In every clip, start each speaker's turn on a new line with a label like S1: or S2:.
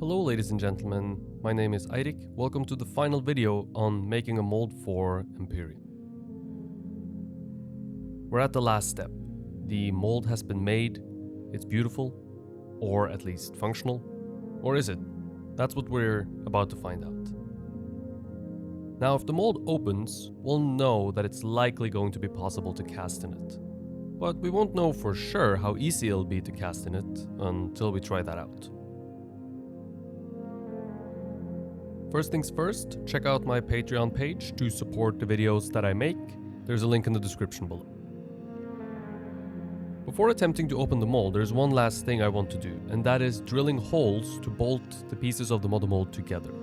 S1: Hello ladies and gentlemen, my name is Eirik. Welcome to the final video on making a mold for Empyrean. We're at the last step. The mold has been made, it's beautiful, or at least functional. Or is it? That's what we're about to find out. Now if the mold opens, we'll know that it's likely going to be possible to cast in it. But we won't know for sure how easy it'll be to cast in it until we try that out. First things first, check out my Patreon page to support the videos that I make. There's a link in the description below. Before attempting to open the mold, there's one last thing I want to do, and that is drilling holes to bolt the pieces of the mother mold together.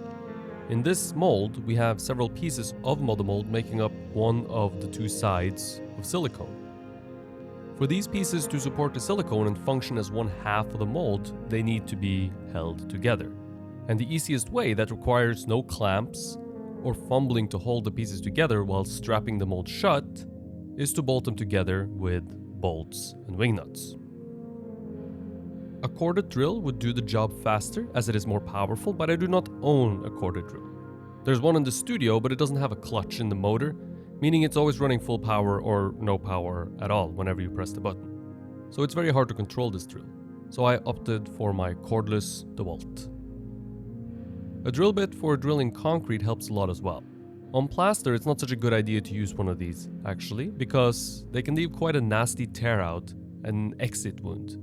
S1: In this mold, we have several pieces of mother mold making up one of the two sides of silicone. For these pieces to support the silicone and function as one half of the mold, they need to be held together. And the easiest way that requires no clamps or fumbling to hold the pieces together while strapping the mold shut is to bolt them together with bolts and wing nuts. A corded drill would do the job faster as it is more powerful, but I do not own a corded drill. There's one in the studio, but it doesn't have a clutch in the motor, meaning it's always running full power or no power at all whenever you press the button. So it's very hard to control this drill. So I opted for my cordless DeWalt. A drill bit for drilling concrete helps a lot as well. On plaster, it's not such a good idea to use one of these, actually, because they can leave quite a nasty tear out and an exit wound.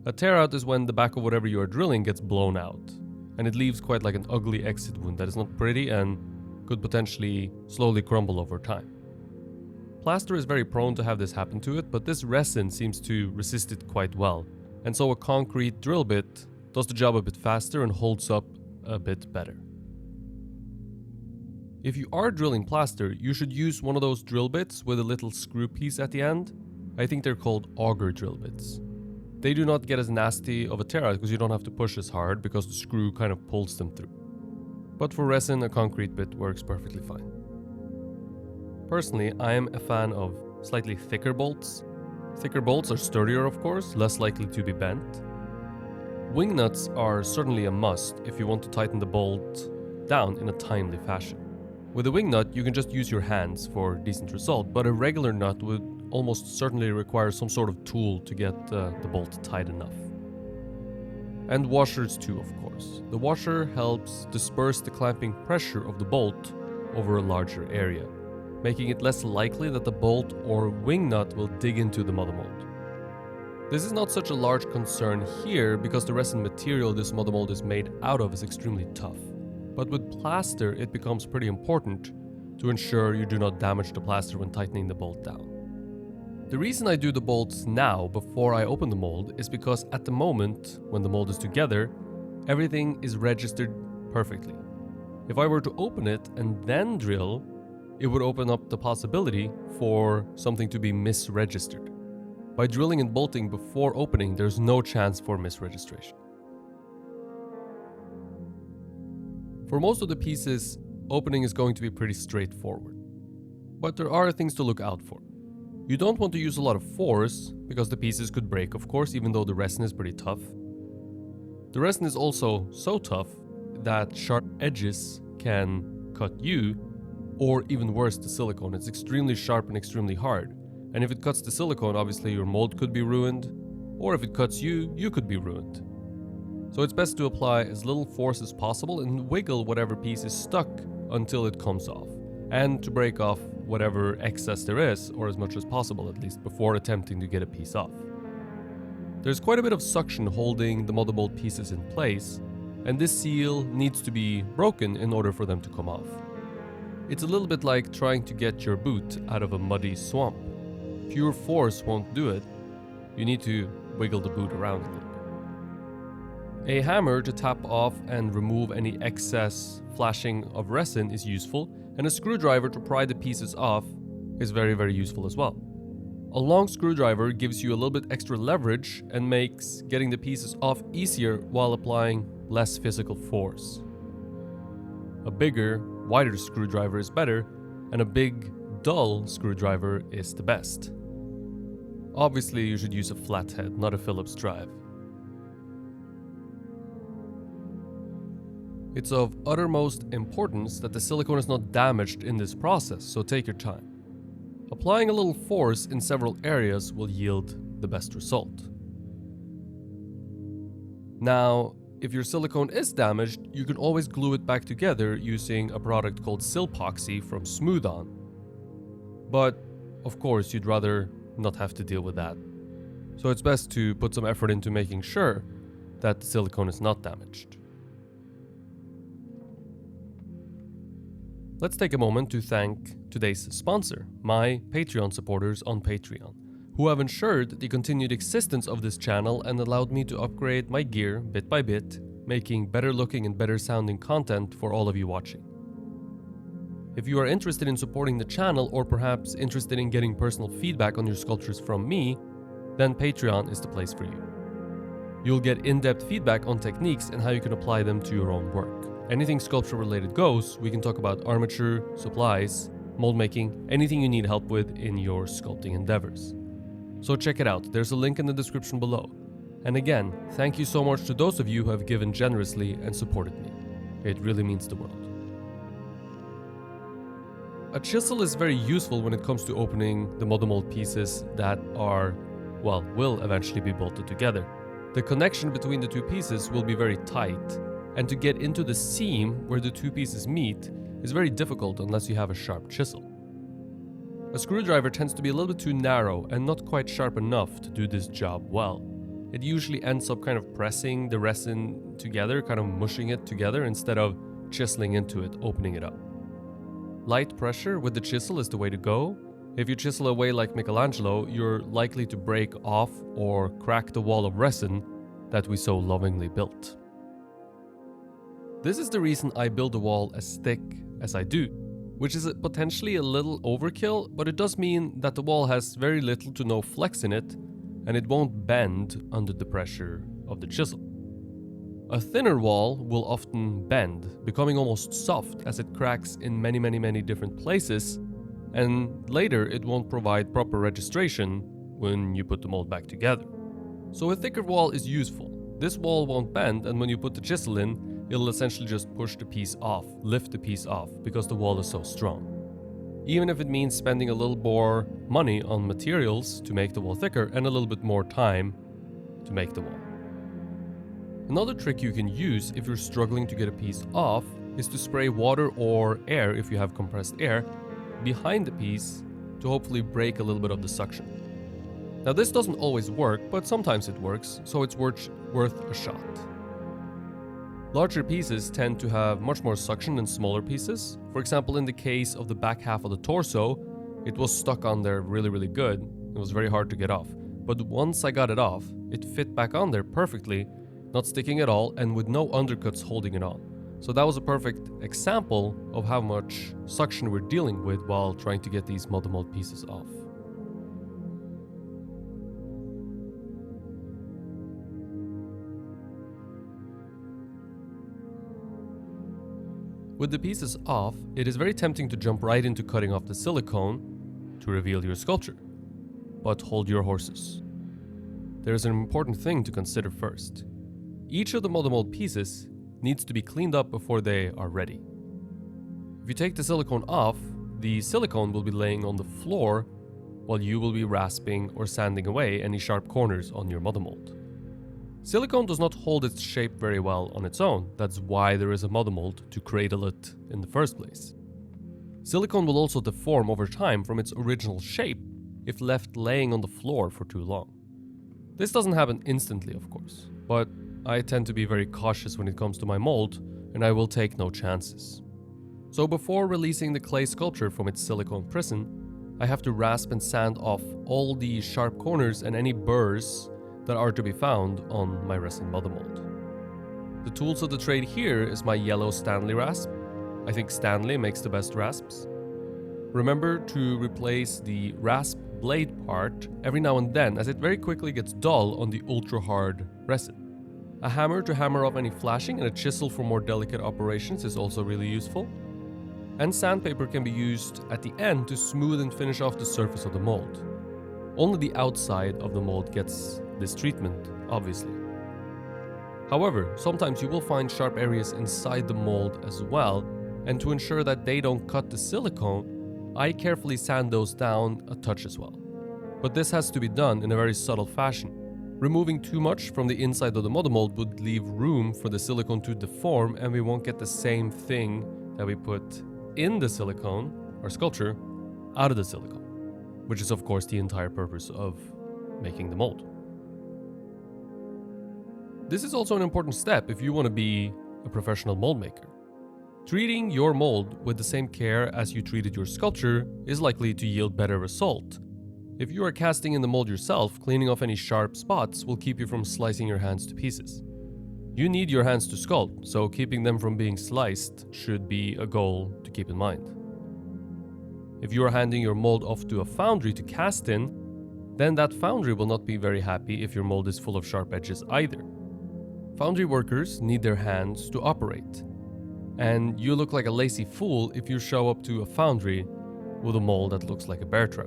S1: A tear out is when the back of whatever you are drilling gets blown out, and it leaves quite like an ugly exit wound that is not pretty and could potentially slowly crumble over time. Plaster is very prone to have this happen to it, but this resin seems to resist it quite well, and so a concrete drill bit does the job a bit faster and holds up a bit better. If you are drilling plaster, you should use one of those drill bits with a little screw piece at the end. I think they're called auger drill bits. They do not get as nasty of a tear out because you don't have to push as hard because the screw kind of pulls them through. But for resin, a concrete bit works perfectly fine. Personally, I am a fan of slightly thicker bolts. Thicker bolts are sturdier, of course, less likely to be bent. Wing nuts are certainly a must if you want to tighten the bolt down in a timely fashion. With a wing nut, you can just use your hands for decent result, but a regular nut would almost certainly require some sort of tool to get the bolt tight enough. And washers too, of course. The washer helps disperse the clamping pressure of the bolt over a larger area, making it less likely that the bolt or wing nut will dig into the mother mold. This is not such a large concern here because the resin material this mother mold is made out of is extremely tough. But with plaster, it becomes pretty important to ensure you do not damage the plaster when tightening the bolt down. The reason I do the bolts now before I open the mold is because at the moment, when the mold is together, everything is registered perfectly. If I were to open it and then drill, it would open up the possibility for something to be misregistered. By drilling and bolting before opening, there's no chance for misregistration. For most of the pieces, opening is going to be pretty straightforward. But there are things to look out for. You don't want to use a lot of force, because the pieces could break, of course, even though the resin is pretty tough. The resin is also so tough that sharp edges can cut you, or even worse, the silicone. It's extremely sharp and extremely hard. And if it cuts the silicone, obviously your mold could be ruined, or if it cuts you, you could be ruined. So it's best to apply as little force as possible and wiggle whatever piece is stuck until it comes off, and to break off whatever excess there is, or as much as possible at least, before attempting to get a piece off. There's quite a bit of suction holding the mother mold pieces in place, and this seal needs to be broken in order for them to come off. It's a little bit like trying to get your boot out of a muddy swamp. Pure force won't do it. You need to wiggle the boot around a little bit. A hammer to tap off and remove any excess flashing of resin is useful, and a screwdriver to pry the pieces off is very, very useful as well. A long screwdriver gives you a little bit extra leverage and makes getting the pieces off easier while applying less physical force. A bigger, wider screwdriver is better, and a big, dull screwdriver is the best. Obviously, you should use a flathead, not a Phillips drive. It's of uttermost importance that the silicone is not damaged in this process, so take your time. Applying a little force in several areas will yield the best result. Now, if your silicone is damaged, you can always glue it back together using a product called Silpoxy from Smooth On. But, of course, you'd rather not have to deal with that. So it's best to put some effort into making sure that the silicone is not damaged. Let's take a moment to thank today's sponsor, my Patreon supporters on Patreon, who have ensured the continued existence of this channel and allowed me to upgrade my gear bit by bit, making better looking and better sounding content for all of you watching. If you are interested in supporting the channel or perhaps interested in getting personal feedback on your sculptures from me, then Patreon is the place for you. You'll get in-depth feedback on techniques and how you can apply them to your own work. Anything sculpture related goes. We can talk about armature, supplies, mold making, anything you need help with in your sculpting endeavors. So check it out, there's a link in the description below. And again, thank you so much to those of you who have given generously and supported me. It really means the world. A chisel is very useful when it comes to opening the model mold pieces that will eventually be bolted together. The connection between the two pieces will be very tight, and to get into the seam where the two pieces meet is very difficult unless you have a sharp chisel. A screwdriver tends to be a little bit too narrow and not quite sharp enough to do this job well. It usually ends up kind of pressing the resin together, kind of mushing it together instead of chiseling into it, opening it up. Light pressure with the chisel is the way to go. If you chisel away like Michelangelo, you're likely to break off or crack the wall of resin that we so lovingly built. This is the reason I build a wall as thick as I do, which is potentially a little overkill, but it does mean that the wall has very little to no flex in it, and it won't bend under the pressure of the chisel. A thinner wall will often bend, becoming almost soft as it cracks in many different places, and later it won't provide proper registration when you put the mold back together. So a thicker wall is useful. This wall won't bend, and when you put the chisel in, it'll essentially just push the piece off, lift the piece off, because the wall is so strong. Even if it means spending a little more money on materials to make the wall thicker and a little bit more time to make the wall. Another trick you can use if you're struggling to get a piece off is to spray water or air, if you have compressed air, behind the piece to hopefully break a little bit of the suction. Now this doesn't always work, but sometimes it works, so it's worth a shot. Larger pieces tend to have much more suction than smaller pieces. For example, in the case of the back half of the torso, it was stuck on there really good. It was very hard to get off. But once I got it off, it fit back on there perfectly, not sticking at all and with no undercuts holding it on. So that was a perfect example of how much suction we're dealing with while trying to get these model mold pieces off. With the pieces off, it is very tempting to jump right into cutting off the silicone to reveal your sculpture. But hold your horses. There is an important thing to consider first. Each of the model mold pieces needs to be cleaned up before they are ready. If you take the silicone off, the silicone will be laying on the floor while you will be rasping or sanding away any sharp corners on your model mold. Silicone does not hold its shape very well on its own. That's why there is a model mold to cradle it in the first place. Silicone will also deform over time from its original shape if left laying on the floor for too long. This doesn't happen instantly, of course, but I tend to be very cautious when it comes to my mold, and I will take no chances. So before releasing the clay sculpture from its silicone prison, I have to rasp and sand off all the sharp corners and any burrs that are to be found on my resin model mold. The tools of the trade here is my yellow Stanley rasp. I think Stanley makes the best rasps. Remember to replace the rasp blade part every now and then, as it very quickly gets dull on the ultra hard resin. A hammer to hammer off any flashing and a chisel for more delicate operations is also really useful. And sandpaper can be used at the end to smooth and finish off the surface of the mold. Only the outside of the mold gets this treatment, obviously. However, sometimes you will find sharp areas inside the mold as well, and to ensure that they don't cut the silicone, I carefully sand those down a touch as well. But this has to be done in a very subtle fashion. Removing too much from the inside of the model mold would leave room for the silicone to deform, and we won't get the same thing that we put in the silicone, or sculpture, out of the silicone, which is of course the entire purpose of making the mold. This is also an important step if you want to be a professional mold maker. Treating your mold with the same care as you treated your sculpture is likely to yield better result. If you are casting in the mold yourself, cleaning off any sharp spots will keep you from slicing your hands to pieces. You need your hands to sculpt, so keeping them from being sliced should be a goal to keep in mind. If you are handing your mold off to a foundry to cast in, then that foundry will not be very happy if your mold is full of sharp edges either. Foundry workers need their hands to operate, and you look like a lazy fool if you show up to a foundry with a mold that looks like a bear trap.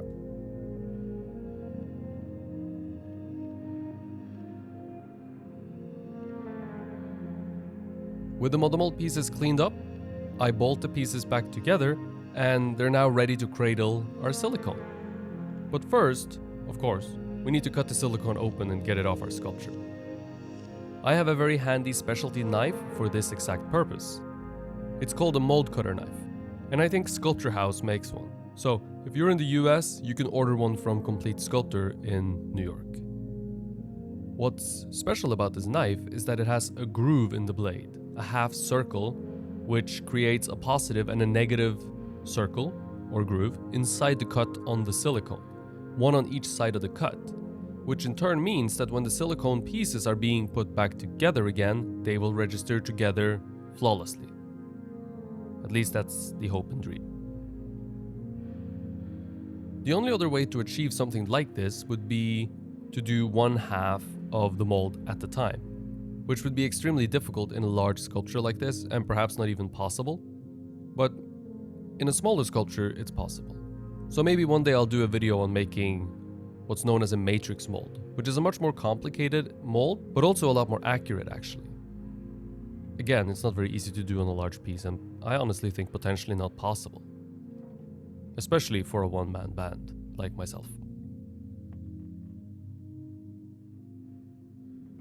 S1: With the model mold pieces cleaned up, I bolt the pieces back together, and they're now ready to cradle our silicone. But first, of course, we need to cut the silicone open and get it off our sculpture. I have a very handy specialty knife for this exact purpose. It's called a mold cutter knife, and I think Sculpture House makes one. So if you're in the US, you can order one from Complete Sculptor in New York. What's special about this knife is that it has a groove in the blade, a half circle, which creates a positive and a negative circle or groove inside the cut on the silicone, one on each side of the cut, which in turn means that when the silicone pieces are being put back together again, they will register together flawlessly. At least that's the hope and dream. The only other way to achieve something like this would be to do one half of the mold at a time, which would be extremely difficult in a large sculpture like this and perhaps not even possible. But in a smaller sculpture, it's possible. So maybe one day I'll do a video on making what's known as a matrix mold, which is a much more complicated mold, but also a lot more accurate actually. Again, it's not very easy to do on a large piece, and I honestly think potentially not possible. Especially for a one-man band like myself.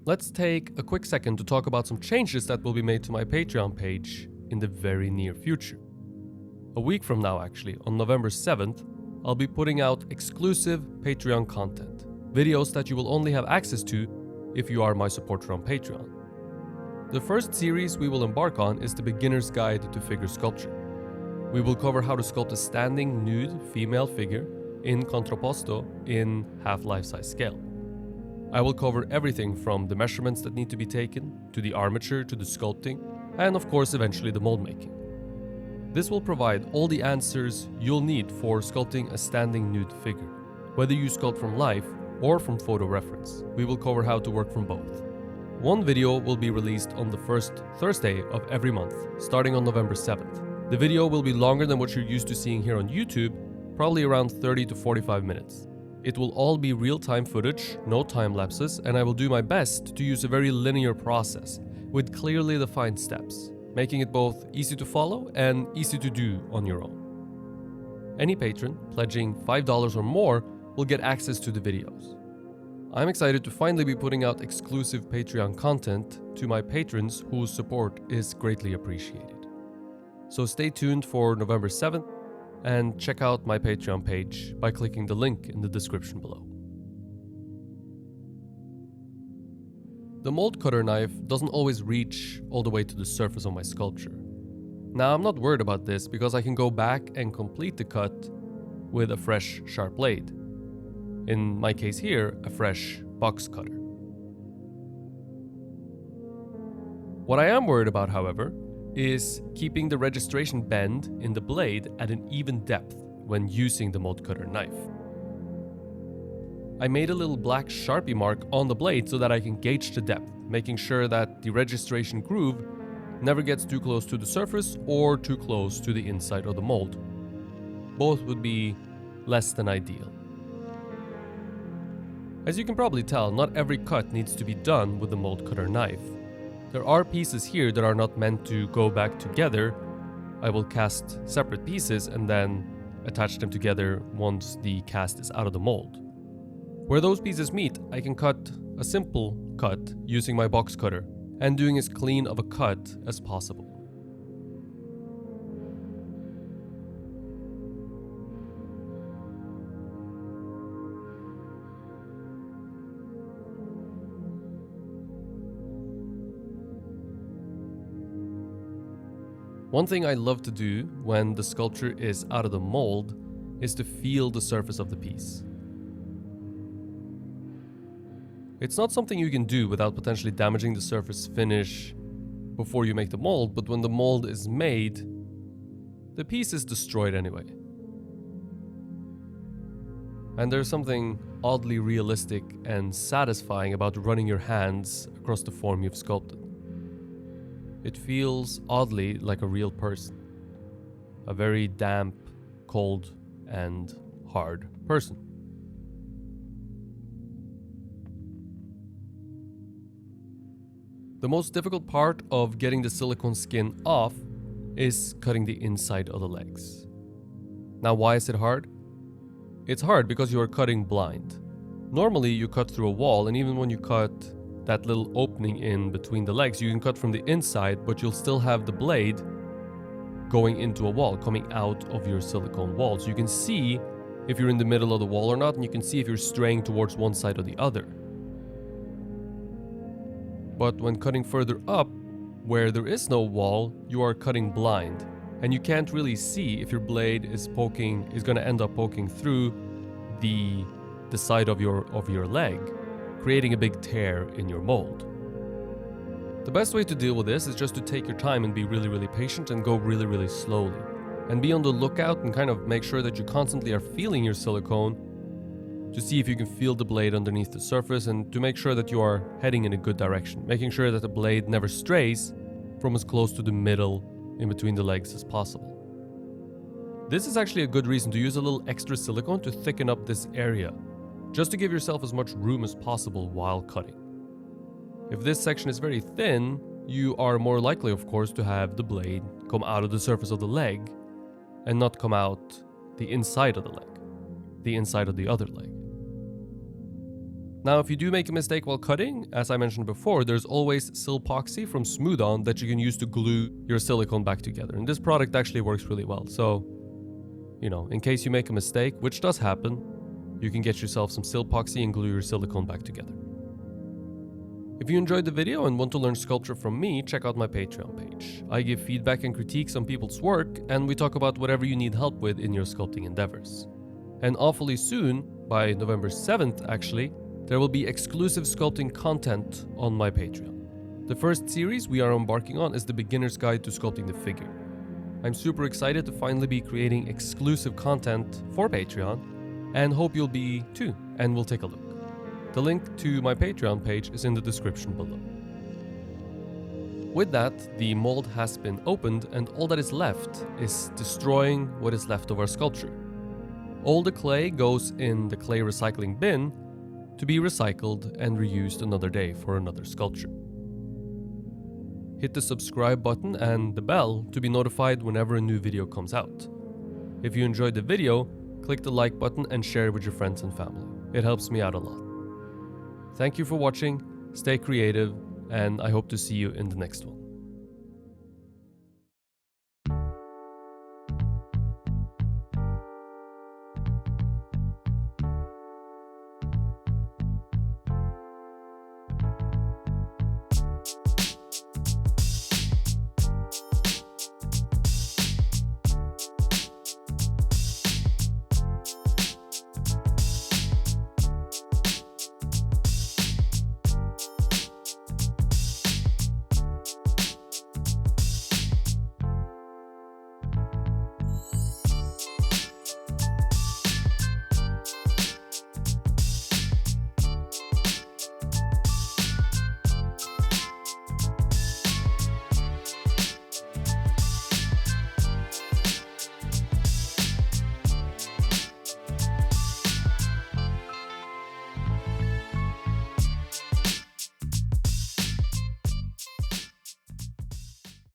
S1: Let's take a quick second to talk about some changes that will be made to my Patreon page in the very near future. A week from now actually, on November 7th, I'll be putting out exclusive Patreon content, videos that you will only have access to if you are my supporter on Patreon. The first series we will embark on is the Beginner's Guide to Figure Sculpture. We will cover how to sculpt a standing nude female figure in contrapposto in half life-size scale. I will cover everything from the measurements that need to be taken, to the armature, to the sculpting, and of course eventually the mold making. This will provide all the answers you'll need for sculpting a standing nude figure. Whether you sculpt from life or from photo reference, we will cover how to work from both. One video will be released on the first Thursday of every month, starting on November 7th. The video will be longer than what you're used to seeing here on YouTube, probably around 30 to 45 minutes. It will all be real-time footage, no time lapses, and I will do my best to use a very linear process with clearly defined steps, making it both easy to follow and easy to do on your own. Any patron pledging $5 or more will get access to the videos. I'm excited to finally be putting out exclusive Patreon content to my patrons whose support is greatly appreciated. So stay tuned for November 7th and check out my Patreon page by clicking the link in the description below. The mold cutter knife doesn't always reach all the way to the surface of my sculpture. Now I'm not worried about this because I can go back and complete the cut with a fresh sharp blade. In my case here, a fresh box cutter. What I am worried about, however, is keeping the registration bend in the blade at an even depth when using the mold cutter knife. I made a little black Sharpie mark on the blade so that I can gauge the depth, making sure that the registration groove never gets too close to the surface or too close to the inside of the mold. Both would be less than ideal. As you can probably tell, not every cut needs to be done with the mold cutter knife. There are pieces here that are not meant to go back together. I will cast separate pieces and then attach them together once the cast is out of the mold. Where those pieces meet, I can cut a simple cut using my box cutter and doing as clean of a cut as possible. One thing I love to do when the sculpture is out of the mold is to feel the surface of the piece. It's not something you can do without potentially damaging the surface finish before you make the mold, but when the mold is made, the piece is destroyed anyway. And there's something oddly realistic and satisfying about running your hands across the form you've sculpted. It feels oddly like a real person. A very damp, cold, and hard person. The most difficult part of getting the silicone skin off is cutting the inside of the legs. Now, why is it hard? It's hard because you are cutting blind. Normally, you cut through a wall, and even when you cut that little opening in between the legs, you can cut from the inside, but you'll still have the blade going into a wall, coming out of your silicone wall. So you can see if you're in the middle of the wall or not, and you can see if you're straying towards one side or the other. But when cutting further up, where there is no wall, you are cutting blind, and you can't really see if your blade is going to end up poking through the side of your leg, creating a big tear in your mold. The best way to deal with this is just to take your time and be really, really patient and go really, really slowly. And be on the lookout and kind of make sure that you constantly are feeling your silicone to see if you can feel the blade underneath the surface and to make sure that you are heading in a good direction, making sure that the blade never strays from as close to the middle in between the legs as possible. This is actually a good reason to use a little extra silicone to thicken up this area, just to give yourself as much room as possible while cutting. If this section is very thin, you are more likely, of course, to have the blade come out of the surface of the leg and not come out the inside of the leg, the inside of the other leg. Now, if you do make a mistake while cutting, as I mentioned before, there's always Silpoxy from Smooth On that you can use to glue your silicone back together. And this product actually works really well. So, in case you make a mistake, which does happen, you can get yourself some Silpoxy and glue your silicone back together. If you enjoyed the video and want to learn sculpture from me, check out my Patreon page. I give feedback and critiques on people's work, and we talk about whatever you need help with in your sculpting endeavors. And awfully soon, by November 7th actually, there will be exclusive sculpting content on my Patreon. The first series we are embarking on is the Beginner's Guide to Sculpting the Figure. I'm super excited to finally be creating exclusive content for Patreon, and hope you'll be too, and we'll take a look. The link to my Patreon page is in the description below. With that, the mold has been opened, and all that is left is destroying what is left of our sculpture. All the clay goes in the clay recycling bin to be recycled and reused another day for another sculpture. Hit the subscribe button and the bell to be notified whenever a new video comes out. If you enjoyed the video, click the like button and share it with your friends and family. It helps me out a lot. Thank you for watching, stay creative, and I hope to see you in the next one.